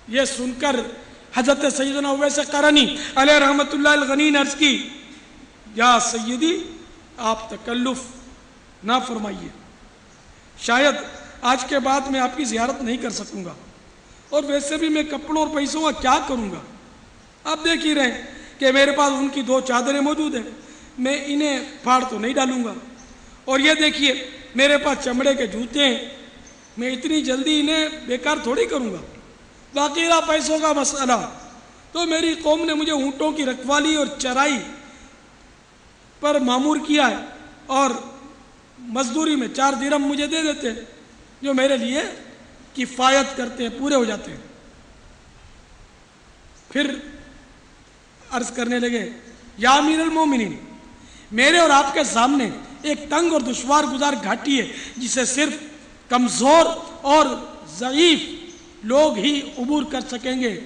یہ سن کر حضرت سیدنا اویس قرنی علیہ رحمت اللہ الغنی نے عرض کی یا سیدی آپ تکلف نہ فرمائیے، شاید آج کے بعد میں آپ کی زیارت نہیں کر سکوں گا، اور ویسے بھی میں کپڑوں اور پیسوں کا کیا کروں گا؟ آپ دیکھ ہی رہے ہیں کہ میرے پاس ان کی 2 چادریں موجود ہیں، میں انہیں پھاڑ تو نہیں ڈالوں گا، اور یہ دیکھیے میرے پاس چمڑے کے جوتے ہیں، میں اتنی جلدی انہیں بیکار تھوڑی کروں گا۔ باقی رہا پیسوں کا مسئلہ، تو میری قوم نے مجھے اونٹوں کی رکھوالی اور چرائی پر مامور کیا ہے، اور مزدوری میں 4 درہم مجھے دے دیتے ہیں، جو میرے لیے کفایت کرتے ہیں، پورے ہو جاتے ہیں۔ پھر عرض کرنے لگے یا امیر المومنین، میرے اور آپ کے سامنے ایک تنگ اور دشوار گزار گھاٹی ہے جسے صرف کمزور اور ضعیف لوگ ہی عبور کر سکیں گے،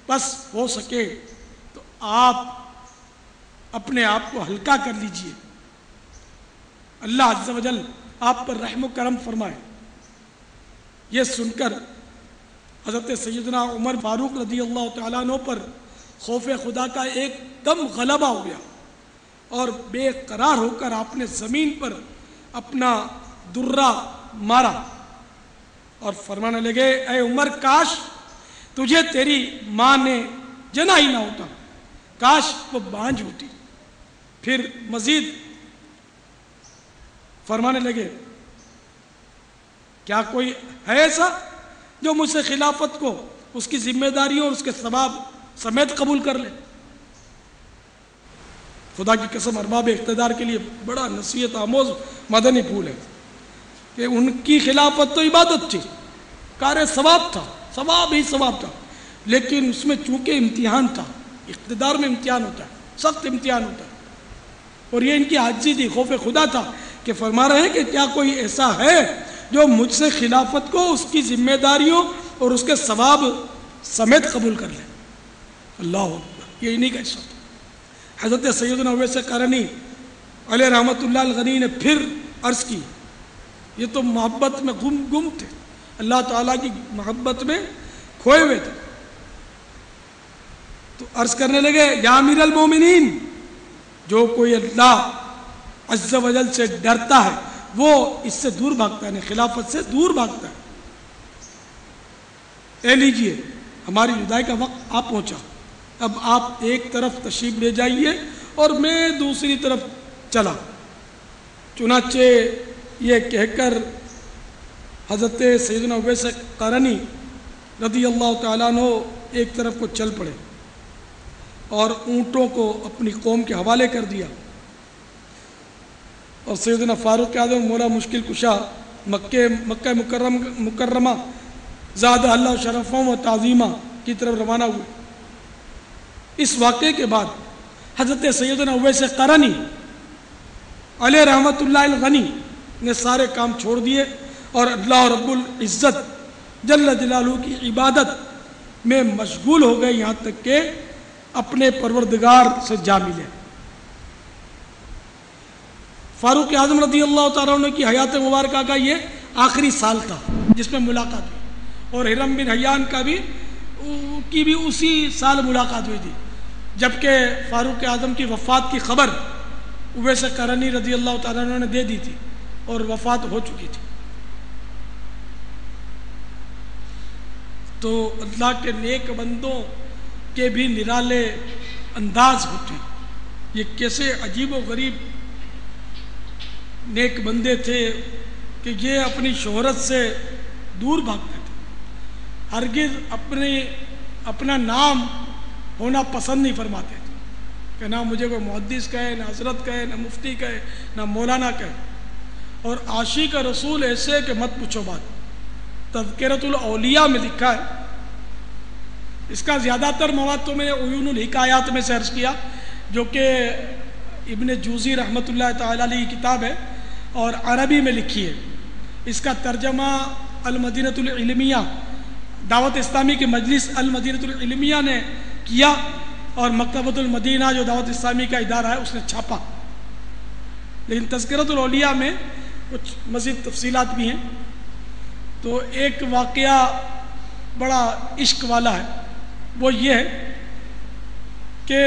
بس ہو سکے تو آپ اپنے آپ کو ہلکا کر لیجئے، اللہ عز و جل آپ پر رحم و کرم فرمائے۔ یہ سن کر حضرت سیدنا عمر فاروق رضی اللہ تعالیٰ عنہ پر خوف خدا کا ایک دم غلبہ ہو گیا، اور بے قرار ہو کر آپ نے زمین پر اپنا درہ مارا اور فرمانے لگے اے عمر، کاش تجھے تیری ماں نے جنا ہی نہ ہوتا، کاش وہ بانجھ ہوتی۔ پھر مزید فرمانے لگے کیا کوئی ہے ایسا جو مجھ سے خلافت کو اس کی ذمہ داریوں اور اس کے ثواب سمیت قبول کر لے؟ خدا کی قسم ارباب اقتدار کے لیے بڑا نصیحت آموز مدنی پھول ہے کہ ان کی خلافت تو عبادت تھی، کار ثواب تھا، ثواب ہی ثواب تھا، لیکن اس میں چونکہ امتحان تھا، اقتدار میں امتحان ہوتا ہے، سخت امتحان ہوتا ہے، اور یہ ان کی عاجزی تھی، خوف خدا تھا کہ فرما رہے ہیں کہ کیا کوئی ایسا ہے جو مجھ سے خلافت کو اس کی ذمہ داریوں اور اس کے ثواب سمیت قبول کر لے؟ اللہ اکبر، یہ انہی کا حصہ تھا۔ حضرت سیدنا اویس قرنی علیہ رحمت اللہ الغنی نے پھر عرض کی، یہ تو محبت میں گم تھے، اللہ تعالیٰ کی محبت میں کھوئے ہوئے تھے، تو عرض کرنے لگے یا امیر المومنین، جو کوئی اللہ عز و جل سے ڈرتا ہے وہ اس سے دور بھاگتا ہے، خلافت سے دور بھاگتا ہے۔ اے لیجئے ہماری جدائی کا وقت آ پہنچا، اب آپ ایک طرف تشریف لے جائیے اور میں دوسری طرف چلا۔ چنانچہ یہ کہہ کر حضرت سیدنا اویس قرنی رضی اللہ تعالیٰ عنہ ایک طرف کو چل پڑے اور اونٹوں کو اپنی قوم کے حوالے کر دیا، اور سیدنا فاروق اعظم مولا مشکل کشا مکہ مکرمہ زادہ اللہ شرفوں و تعظیمہ کی طرف روانہ ہوئے۔ اس واقعے کے بعد حضرت سیدنا اویس قرنی علیہ رحمت اللہ الغنی نے سارے کام چھوڑ دیے اور اللہ رب العزت جل جلالہ کی عبادت میں مشغول ہو گئے، یہاں تک کہ اپنے پروردگار سے جا ملے۔ فاروق اعظم رضی اللہ تعالیٰ عنہ کی حیات مبارکہ کا یہ آخری سال تھا جس میں ملاقات ہوئی، اور ہرم بن حیان کی بھی اسی سال ملاقات ہوئی تھی، جبکہ فاروق اعظم کی وفات کی خبر اویس قرنی رضی اللہ تعالیٰ عنہ نے دے دی تھی اور وفات ہو چکی تھی۔ تو اللہ کے نیک بندوں کے بھی نرالے انداز ہوتے ہیں، یہ کیسے عجیب و غریب نیک بندے تھے کہ یہ اپنی شہرت سے دور بھاگتے تھے، ہرگز اپنا نام ہونا پسند نہیں فرماتے تھے کہ نہ مجھے کوئی محدث کہے، نہ حضرت کہے، نہ مفتی کہے، نہ مولانا کہے، اور عاشق رسول ایسے کہ مت پوچھو بات۔ تذکرۃ الاولیاء میں لکھا ہے، اس کا زیادہ تر مواد تو میں نے عیون الحکایات میں سے عرض کیا، جو کہ ابن جوزی رحمۃ اللہ تعالیٰ علیہ کی کتاب ہے اور عربی میں لکھی ہے۔ اس کا ترجمہ المدینۃ العلمیہ، دعوت اسلامی کے مجلس المدینۃ العلمیہ نے کیا، اور مکتبۃ المدینہ جو دعوت اسلامی کا ادارہ ہے اس نے چھاپا، لیکن تذکرۃ الاولیاء میں کچھ مزید تفصیلات بھی ہیں۔ تو ایک واقعہ بڑا عشق والا ہے، وہ یہ ہے کہ